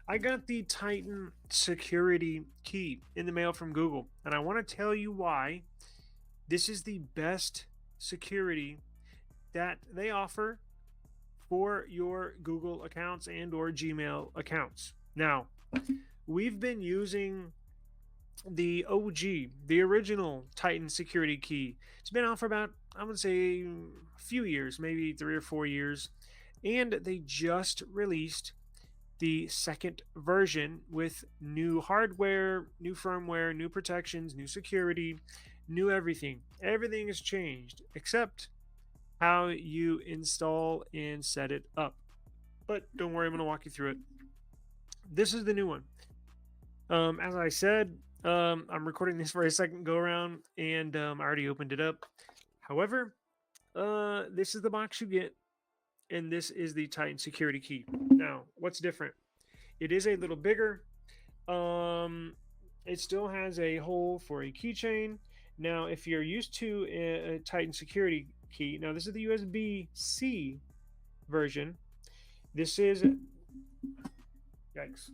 I got the Titan security key in the mail from Google, and I want to tell you why this is the best security that they offer for your Google accounts and or Gmail accounts. Now, we've been using the OG, the original Titan security key. It's been out for about, I would say, a few years, maybe 3 or 4 years. And they just released the second version with new hardware, new firmware, new protections, new security, new everything. Everything has changed except how you install and set it up. But don't worry, I'm going to walk you through it. This is the new one. As I said, I'm recording this for a second go around, and I already opened it up. However, this is the box you get, and this is the Titan security key. Now, what's different? It is a little bigger. Um, it still has a hole for a keychain. Now, if you're used to a Titan security key, now this is the USB-C version. This is, yikes.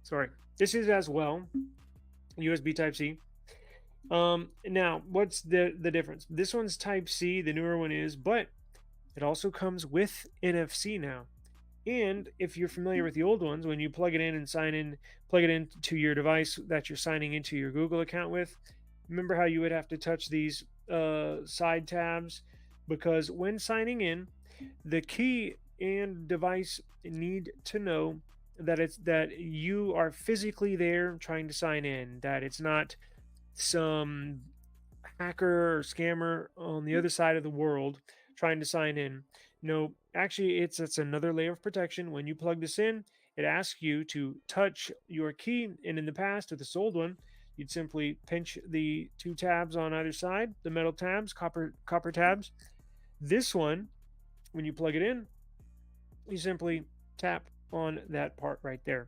Sorry. This is as well USB Type C. Now what's the difference? This one's Type C, the newer one is, but it also comes with NFC now. And if you're familiar with the old ones, when you plug it in and sign in, plug it into your device that you're signing into your Google account with, remember how you would have to touch these side tabs? Because when signing in, the key and device need to know that you are physically there trying to sign in, that it's not some hacker or scammer on the other side of the world trying to sign in. No, actually, it's another layer of protection. When you plug this in, it asks you to touch your key, and in the past with this old one, you'd simply pinch the two tabs on either side, the metal tabs, copper tabs. This one, when you plug it in, you simply tap on that part right there.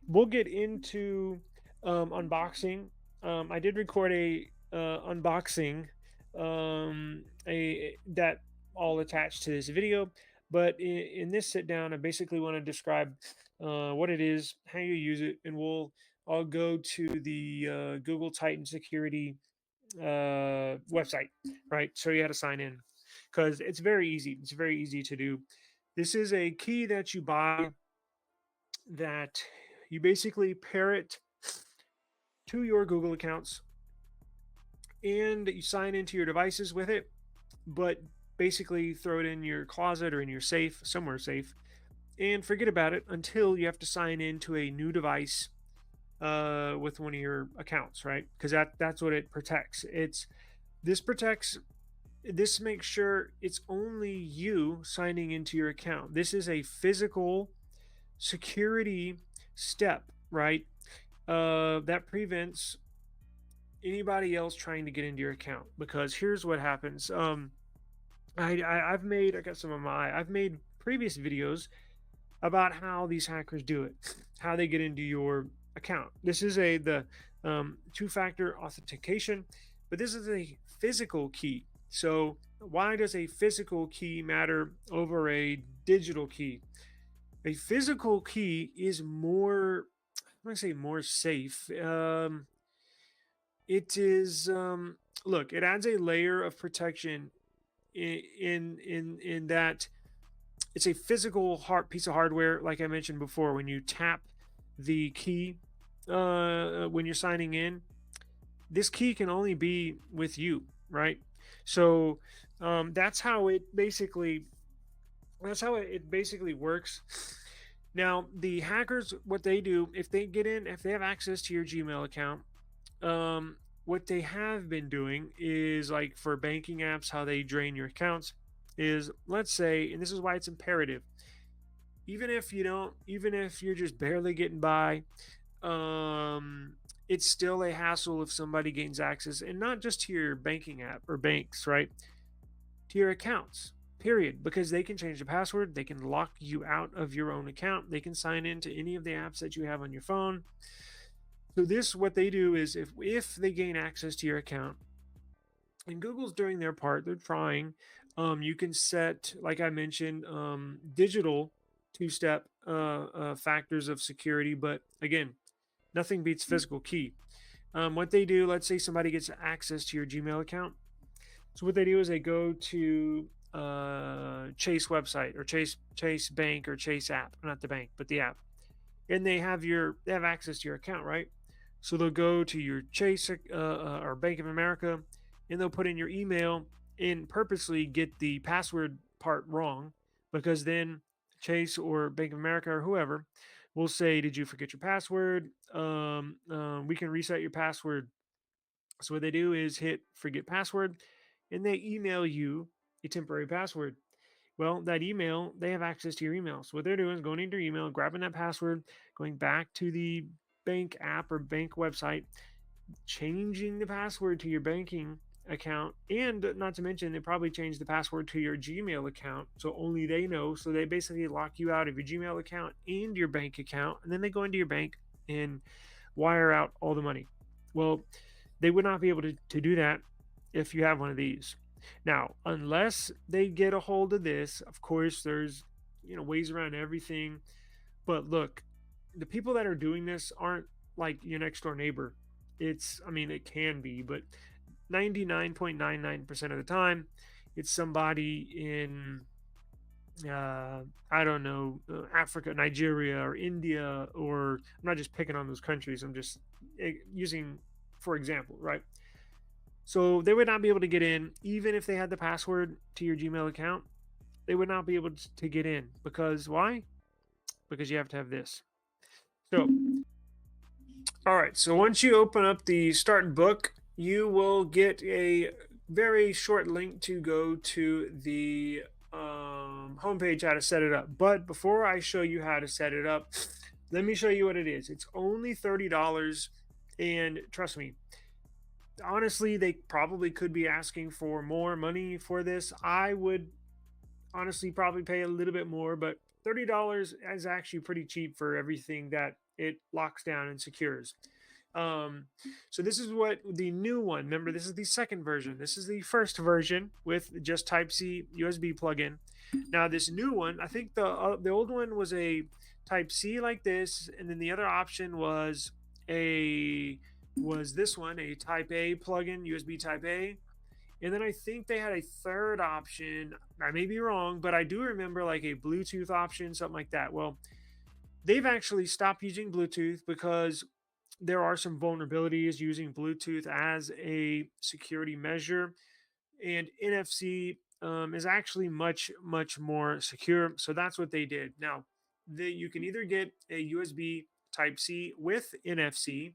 We'll get into unboxing. I did record a unboxing, a that all attached to this video, but in this sit down, I basically want to describe what it is, how you use it, and I'll go to the Google Titan Security website, right? Show you how to sign in because it's very easy. It's very easy to do. This is a key that you buy that you basically pair it to your Google accounts and you sign into your devices with it, but basically throw it in your closet or in your safe, somewhere safe, and forget about it until you have to sign into a new device with one of your accounts, right? Because that's what it protects. This protects this makes sure it's only you signing into your account. This is a physical security step, right? That prevents anybody else trying to get into your account. Because here's what happens. I got some of my I've made previous videos about how these hackers do it, how they get into your account. This is the two-factor authentication, but this is a physical key. So why does a physical key matter over a digital key? A physical key is more, I'm going to say more safe. It is, look, it adds a layer of protection in that it's a physical piece of hardware. Like I mentioned before, when you tap the key when you're signing in, this key can only be with you, right? So that's how it basically works. Now, the hackers, what they do, if they get in, if they have access to your Gmail account, what they have been doing is, like for banking apps, how they drain your accounts is, let's say, and this is why it's imperative, even if you're just barely getting by, it's still a hassle if somebody gains access, and not just to your banking app or banks, right? To your accounts, period, because they can change the password, they can lock you out of your own account, they can sign into any of the apps that you have on your phone. So this, what they do is, if they gain access to your account, and Google's doing their part, they're trying, You can set, like I mentioned, digital two-step factors of security, but again, nothing beats physical key. What they do, let's say somebody gets access to your Gmail account. So what they do is they go to Chase website or Chase Bank or Chase app, not the bank, but the app, and they have access to your account, right? So they'll go to your Chase or Bank of America, and they'll put in your email and purposely get the password part wrong, because then Chase or Bank of America or whoever will say, "Did you forget your password? We can reset your password." So what they do is hit forget password, and they email you a temporary password. Well, that email, they have access to your email. So what they're doing is going into your email, grabbing that password, going back to the bank app or bank website, changing the password to your banking account, and not to mention they probably changed the password to your Gmail account so only they know. So they basically lock you out of your Gmail account and your bank account, and then they go into your bank and wire out all the money. Well, they would not be able to do that if you have one of these. Now, unless they get a hold of this, of course, there's ways around everything. But look, the people that are doing this aren't like your next door neighbor. I mean, it can be, but 99.99% of the time, it's somebody in I don't know, Africa, Nigeria, or India, or I'm not just picking on those countries. I'm just using for example, right? So they would not be able to get in, even if they had the password to your Gmail account. They would not be able to get in because why? Because you have to have this. So, all right. So once you open up the start book, you will get a very short link to go to the homepage how to set it up. But before I show you how to set it up, let me show you what it is. It's only $30, and trust me, honestly, they probably could be asking for more money for this. I would honestly probably pay a little bit more, but $30 is actually pretty cheap for everything that it locks down and secures. Um, so this is what the new one. Remember, this is the second version. This is the first version with just Type C USB plug-in. Now this new one, I think the old one was a Type C like this, and then the other option a was this one, a Type A plug-in, USB Type A. And then I think they had a third option. I may be wrong, but I do remember like a Bluetooth option, something like that. Well, they've actually stopped using Bluetooth because there are some vulnerabilities using Bluetooth as a security measure, and NFC is actually much more secure. So that's what they did. Now, you can either get a USB Type C with NFC,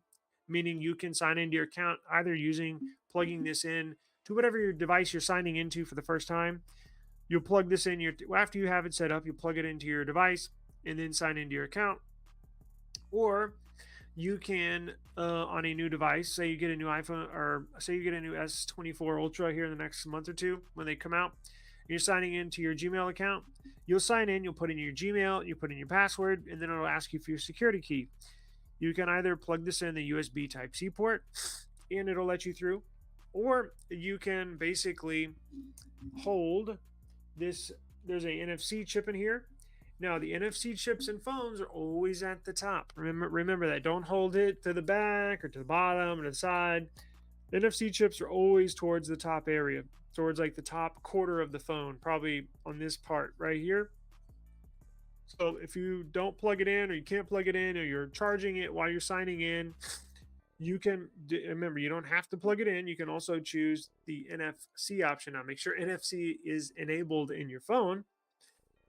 meaning you can sign into your account either using plugging this in to whatever your device you're signing into for the first time. You'll plug this in after you have it set up, you plug it into your device and then sign into your account. Or you can on a new device, say you get a new iPhone, or say you get a new S24 Ultra here in the next month or two when they come out, you're signing into your Gmail account. You'll sign in, you'll put in your Gmail, you put in your password, and then it'll ask you for your security key. You can either plug this in the USB Type C port and it'll let you through, or you can basically hold this. There's a NFC chip in here. Now, the NFC chips in phones are always at the top. Remember that. Don't hold it to the back or to the bottom or to the side. The NFC chips are always towards the top area, towards like the top quarter of the phone, probably on this part right here. So if you don't plug it in, or you can't plug it in, or you're charging it while you're signing in, you can remember, you don't have to plug it in. You can also choose the NFC option. Now make sure NFC is enabled in your phone,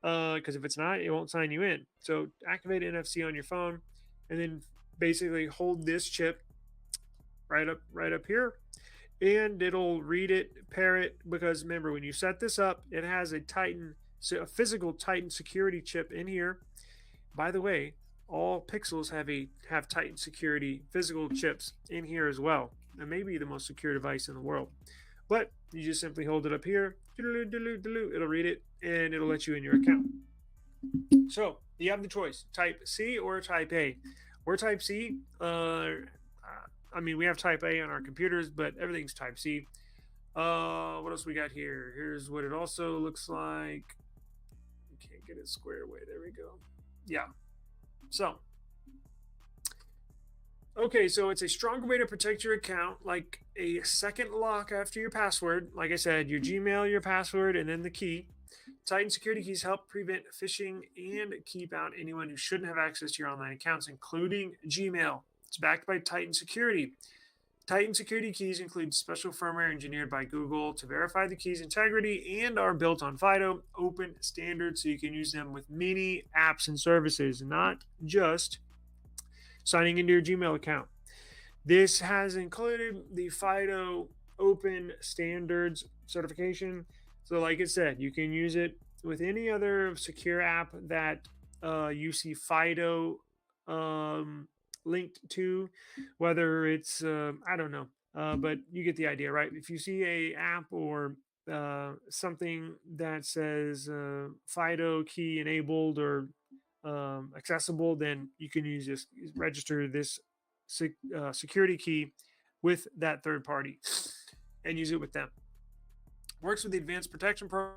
because if it's not, it won't sign you in. So activate NFC on your phone, and then basically hold this chip right up here, and it'll read it, pair it. Because remember, when you set this up, it has a physical Titan security chip in here. By the way, all Pixels have Titan security physical chips in here as well. It may be the most secure device in the world. But you just simply hold it up here, it'll read it, and it'll let you in your account. So you have the choice, Type C or Type A. We're Type C. I mean, we have Type A on our computers, but everything's Type C. What else we got here? Here's what it also looks like. Can't get it square away. There we go. Yeah. So, okay, so it's a stronger way to protect your account, like a second lock after your password. Like I said, your Gmail, your password, and then the key. Tighten security keys help prevent phishing and keep out anyone who shouldn't have access to your online accounts, including Gmail. It's backed by Tighten Security. Tighten security keys include special firmware engineered by Google to verify the key's integrity and are built on FIDO open standards so you can use them with many apps and services, not just signing into your Gmail account. This has included the FIDO open standards certification. So, like I said, you can use it with any other secure app that you see FIDO linked to, whether it's I don't know, but you get the idea, right? If you see a app or something that says FIDO key enabled or accessible, then you can use this, register this security key with that third party and use it with them. Works with the advanced protection program.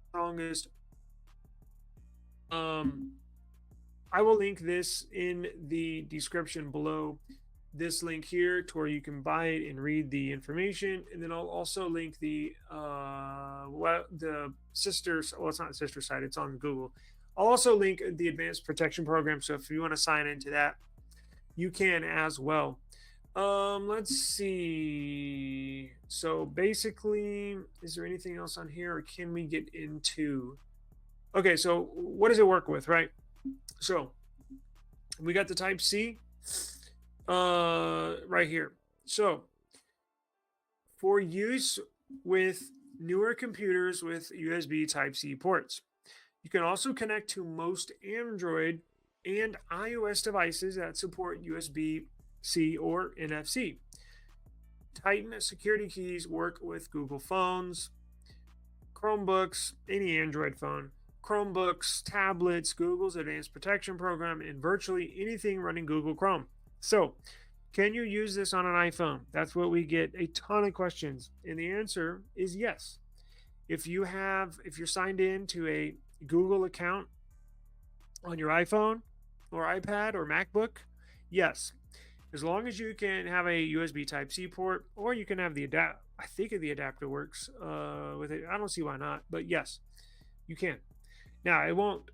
Strongest. I will link this in the description below. This link here to where you can buy it and read the information, and then I'll also link the sister. Well, it's not a sister site; it's on Google. I'll also link the advanced protection program. So if you want to sign into that, you can as well. Let's see. So basically, is there anything else on here, or can we get into? Okay, so what does it work with, right? So we got the Type C right here. So for use with newer computers with USB Type C ports, you can also connect to most Android and iOS devices that support USB-C or NFC. Tighten security keys work with Google phones, Chromebooks, any Android phone, Chromebooks, tablets, Google's advanced protection program, and virtually anything running Google Chrome. So, can you use this on an iPhone? That's what we get a ton of questions. And the answer is yes. If you're signed in to a Google account on your iPhone or iPad or MacBook, yes. As long as you can have a USB Type C port, or you can have the adapt. I think the adapter works with it. I don't see why not, but yes, you can. Now it won't.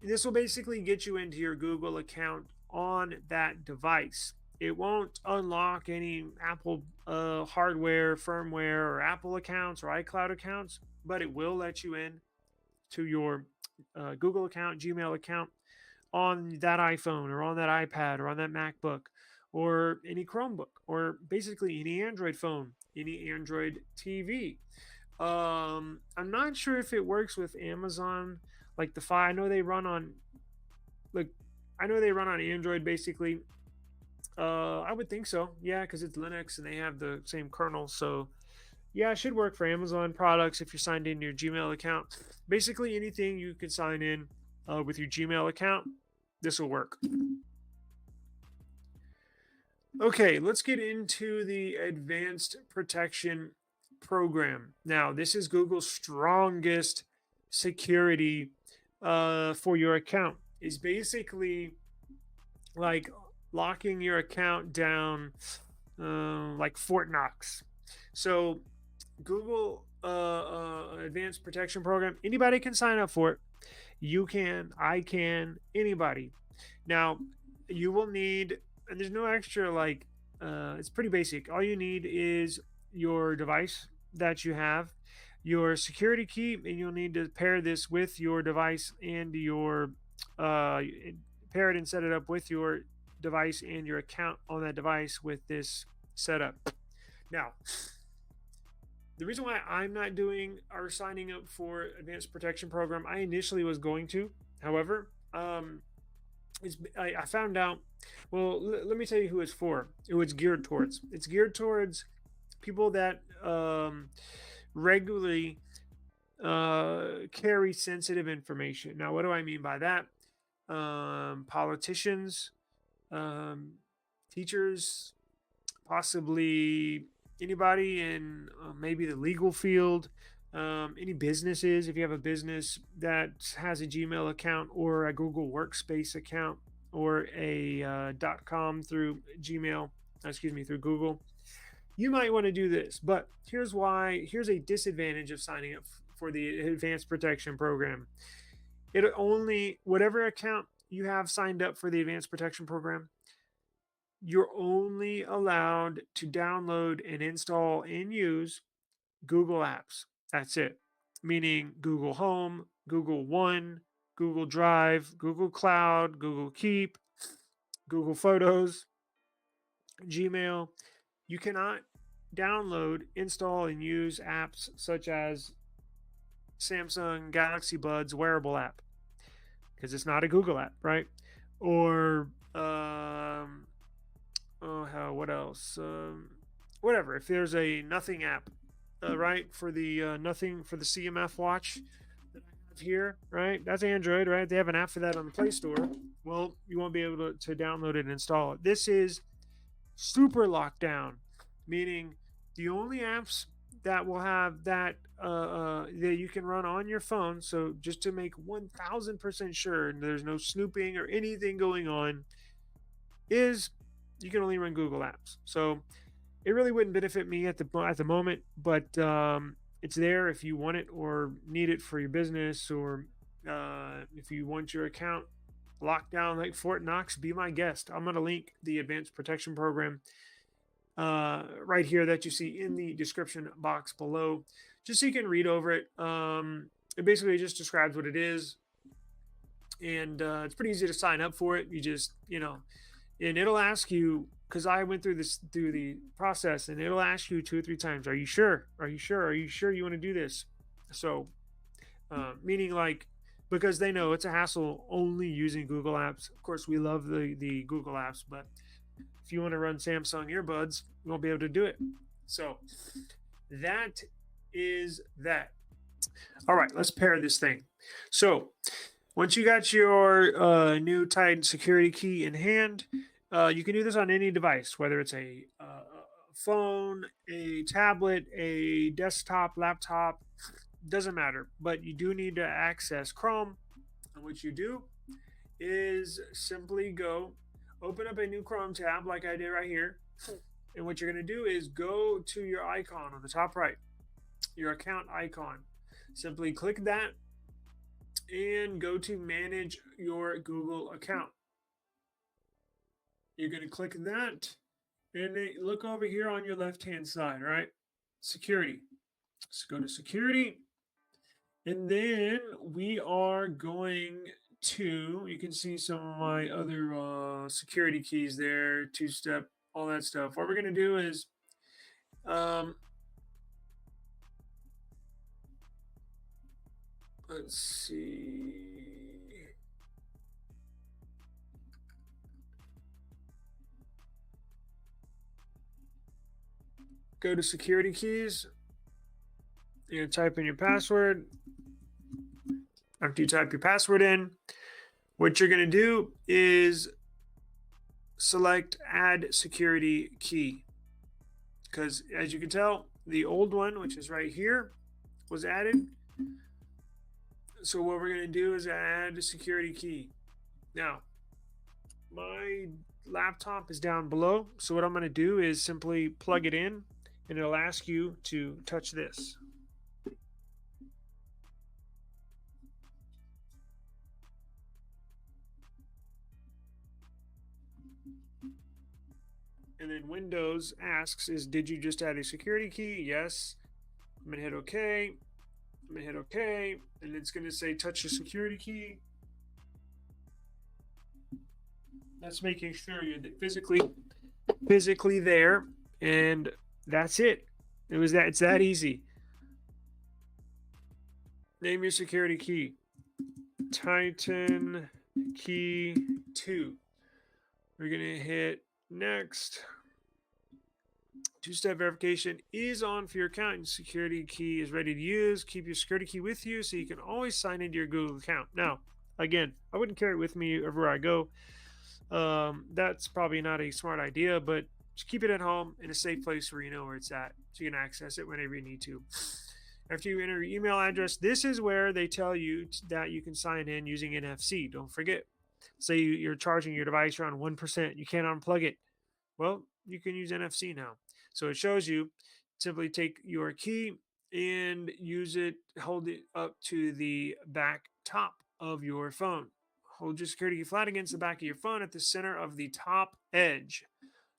This will basically get you into your Google account on that device. It won't unlock any Apple hardware, firmware, or Apple accounts or iCloud accounts, but it will let you in to your Google account, Gmail account on that iPhone or on that iPad or on that MacBook or any Chromebook or basically any Android phone, any Android TV. I'm not sure if it works with Amazon, like the Fire. I know they run on, like, I know they run on Android basically. I would think so, yeah, because it's Linux and they have the same kernel. So, yeah, it should work for Amazon products if you're signed in your Gmail account. Basically, anything you can sign in with your Gmail account, this will work. Okay, let's get into the advanced protection program. Now, this is Google's strongest security for your account. Is basically like locking your account down like Fort Knox. So Google advanced protection program, anybody can sign up for it. You can, I can, anybody. Now, you will need, and there's no extra, like, it's pretty basic. All you need is your device that you have, your security key, and you'll need to pair this with your device and your, pair it and set it up with your device and your account on that device with this setup. Now, the reason why I'm not doing or signing up for advanced protection program, I initially was going to. However, I found out. Well, let me tell you who it's geared towards. It's geared towards people that regularly carry sensitive information. Now, what do I mean by that? Politicians, um, teachers, possibly anybody in maybe the legal field, any businesses, if you have a business that has a Gmail account or a Google Workspace account or a .com through Gmail, through Google, you might want to do this. But here's why. Here's a disadvantage of signing up for the Advanced Protection Program. It only, whatever account you have signed up for the Advanced Protection Program, you're only allowed to download and install and use Google apps. That's it. Meaning Google Home, Google One, Google Drive, Google Cloud, Google Keep, Google Photos, Gmail. You cannot download, install, and use apps such as Samsung Galaxy Buds wearable app because it's not a Google app, right? Or what else? Whatever. If there's a Nothing app, right, for the Nothing for the CMF watch that I have here, right? That's Android, right? They have an app for that on the Play Store. Well, you won't be able to download it and install it. This is super locked down, meaning the only apps that will have that that you can run on your phone. So just to make 1000% sure there's no snooping or anything going on, is you can only run Google apps. So it really wouldn't benefit me at the moment, but it's there if you want it or need it for your business, or if you want your account locked down like Fort Knox. Be my guest. I'm going to link the Advanced Protection Program right here that you see in the description box below, just so you can read over it. It basically just describes what it is, and it's pretty easy to sign up for it. You just, and it'll ask you, because I went through the process, and it'll ask you 2 or 3 times, are you sure? Are you sure? Are you sure you want to do this? So, meaning like, because they know it's a hassle only using Google apps. Of course, we love the Google apps, but if you want to run Samsung earbuds, you won't be able to do it. So that is that. All right, let's pair this thing. So once you got your new Titan security key in hand, you can do this on any device, whether it's a phone, a tablet, a desktop, laptop, doesn't matter. But you do need to access Chrome. And what you do is simply go open up a new Chrome tab like I did right here. And what you're going to do is go to your icon on the top right, your account icon. Simply click that and go to manage your Google account. You're going to click that and then look over here on your left hand side, right? Security. So go to security, and then we are going to, you can see some of my other security keys there, 2-step, all that stuff. What we're going to do is let's see. Go to security keys. You're going to type in your password. After you type your password in, what you're going to do is select add security key. Because as you can tell, the old one, which is right here, was added. So what we're going to do is add a security key. Now, my laptop is down below. So what I'm going to do is simply plug it in, and it'll ask you to touch this. And then Windows asks, did you just add a security key? Yes. I'm going to hit OK. I'm going to hit OK. And it's going to say touch the security key. That's making sure you're physically there. And that's it. It's that easy. Name your security key. Titan key 2. We're going to hit next. Two-step verification is on for your account, and security key is ready to use. Keep your security key with you so you can always sign into your Google account. Now, again, I wouldn't carry it with me wherever I go. That's probably not a smart idea, but just keep it at home in a safe place where you know where it's at, so you can access it whenever you need to. After you enter your email address, this is where they tell you that you can sign in using NFC. Don't forget. Say you're charging your device around 1%, you can't unplug it. Well, you can use NFC now. So it shows you, simply take your key and use it, hold it up to the back top of your phone. Hold your security key flat against the back of your phone at the center of the top edge.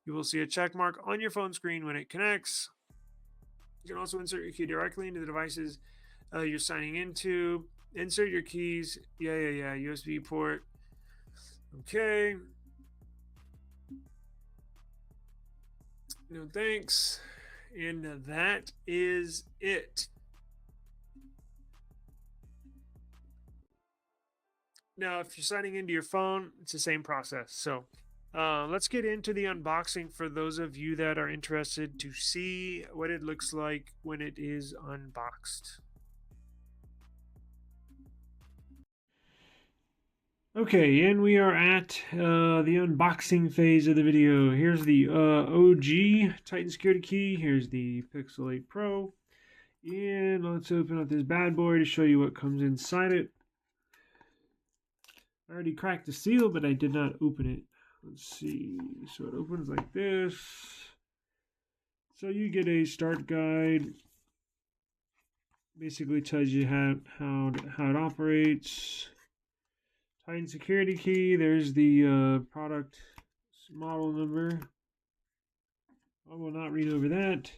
You will see a check mark on your phone screen when it connects. You can also insert your key directly into the devices you're signing into. Insert your keys. Yeah. USB port. Okay. No thanks. And that is it. Now, if you're signing into your phone, it's the same process. So let's get into the unboxing for those of you that are interested to see what it looks like when it is unboxed. Okay, and we are at the unboxing phase of the video. Here's the OG Titan security key. Here's the Pixel 8 Pro. And let's open up this bad boy to show you what comes inside it. I already cracked the seal, but I did not open it. Let's see. So it opens like this. So you get a start guide. Basically tells you how it operates. Titan security key. There's the product model number. I will not read over that.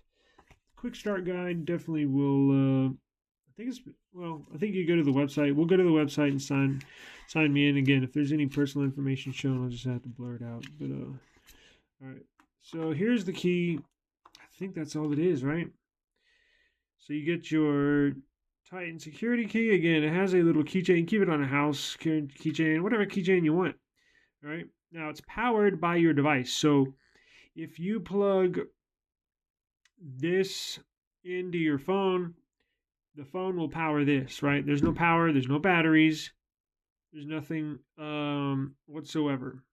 Quick start guide definitely will. I think you go to the website. We'll go to the website and sign me in. Again, if there's any personal information shown, I'll just have to blur it out. But all right. So here's the key. I think that's all it is, right? So you get your Titan security key. Again, it has a little keychain. Keep it on a house keychain, whatever keychain you want. All right. Now it's powered by your device. So if you plug this into your phone, the phone will power this, right? There's no power, there's no batteries, there's nothing whatsoever.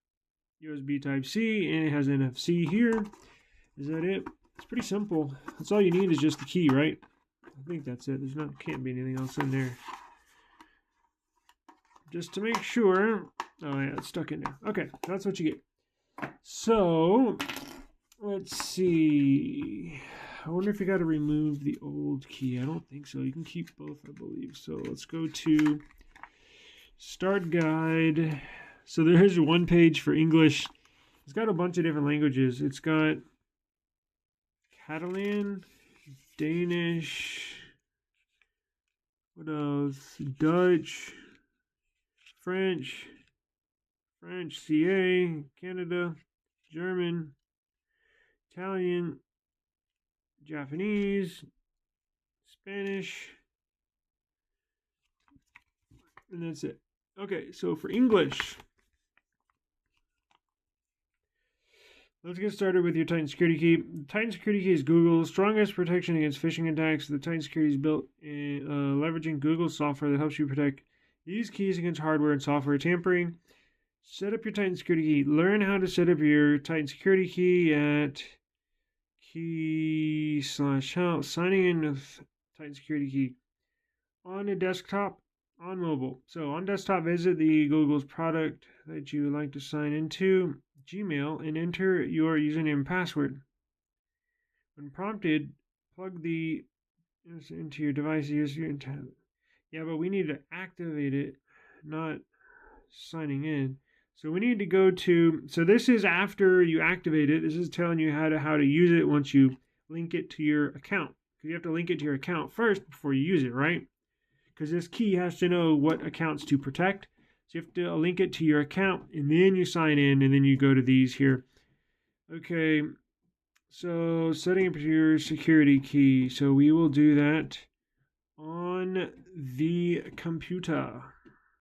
USB Type-C, and it has NFC here. Is that it? It's pretty simple. That's all you need is just the key, right? I think that's it. Can't be anything else in there. Just to make sure. Oh yeah, it's stuck in there. Okay, that's what you get. So let's see. I wonder if you got to remove the old key. I don't think so. You can keep both, I believe. So let's go to Start Guide. So there's one page for English. It's got a bunch of different languages. It's got Catalan, Danish, what else? Dutch, French, CA, Canada, German, Italian, Japanese, Spanish, and that's it. Okay, so for English, let's get started with your Titan security key. The Titan security key is Google's strongest protection against phishing attacks. The Titan security is built leveraging Google's software that helps you protect these keys against hardware and software tampering. Set up your Titan security key. Learn how to set up your Titan security key at key/help. Signing in with Titan security key on a desktop, on mobile. So on desktop, visit the Google's product that you would like to sign into, Gmail, and enter your username and password. When prompted, plug the into your device. Yeah, but we need to activate it, not signing in. So we need to go to, so this is after you activate it. This is telling you how to use it once you link it to your account. Because you have to link it to your account first before you use it, right? Because this key has to know what accounts to protect. So you have to link it to your account, and then you sign in, and then you go to these here. Okay, so setting up your security key. So we will do that on the computer.